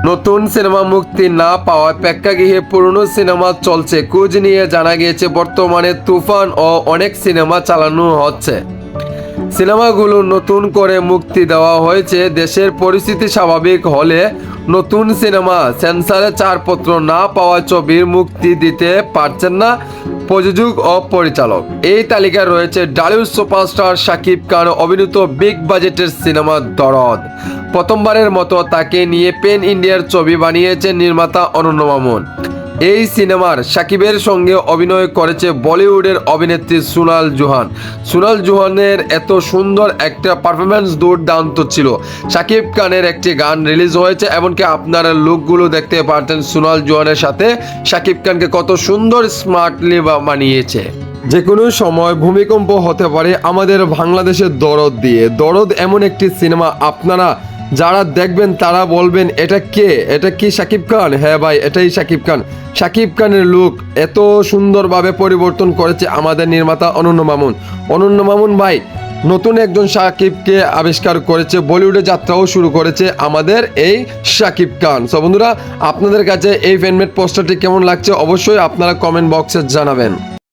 নতুন সিনেমা মুক্তি না পাওয়ায় প্রেক্ষাগৃহে পুরনো সিনেমা চলছে। খোঁজ নিয়ে জানা গিয়েছে বর্তমানে তুফান ও অনেক সিনেমা চালানো হচ্ছে। সিনেমাগুলো নতুন করে মুক্তি দেওয়া হয়েছে। দেশের পরিস্থিতি স্বাভাবিক হলে নতুন সিনেমা সেন্সরে ছাড়পত্র না পাওয়া ছবির মুক্তি দিতে পারছেন না প্রযোজক ও পরিচালক। এই তালিকায় রয়েছে ডালিউড সুপারস্টার শাকিব খান অভিনীত বিগ বাজেটের সিনেমা দরদ। প্রথমবারের মতো তাকে নিয়ে পেন ইন্ডিয়ার ছবি বানিয়েছেন নির্মাতা অনন্য মামুন। এই সিনেমার শাকিবের সঙ্গে অভিনয় করেছে বলিউডের অভিনেত্রী সোনাল জোহান। সোনাল জোহানের এত সুন্দর একটা পারফরমেন্স দুর্দান্ত ছিল। শাকিব খানের একটি গান রিলিজ হয়েছে, এমনকি আপনারা লুকগুলো দেখতে পারতেন সোনাল জোহানের সাথে শাকিব খানকে কত সুন্দর স্মার্টলি বানিয়েছে। যে কোনো সময় ভূমিকম্প হতে পারে আমাদের বাংলাদেশের দরদ দিয়ে। দরদ এমন একটি সিনেমা, আপনারা যারা দেখবেন তারা বলবেন এটা কে, এটা কি শাকিব খান? হ্যাঁ ভাই, এটাই শাকিব খান। শাকিব খানের লুক এত সুন্দরভাবে পরিবর্তন করেছে আমাদের নির্মাতা অনন্য মামুন। অনন্য মামুন ভাই নতুন একজন শাকিবকে আবিষ্কার করেছে, বলিউডে যাত্রাও শুরু করেছে আমাদের এই শাকিব খান। সো বন্ধুরা, আপনাদের কাছে এই ফ্যানমেড পোস্টারটি কেমন লাগছে অবশ্যই আপনারা কমেন্ট বক্সে জানাবেন।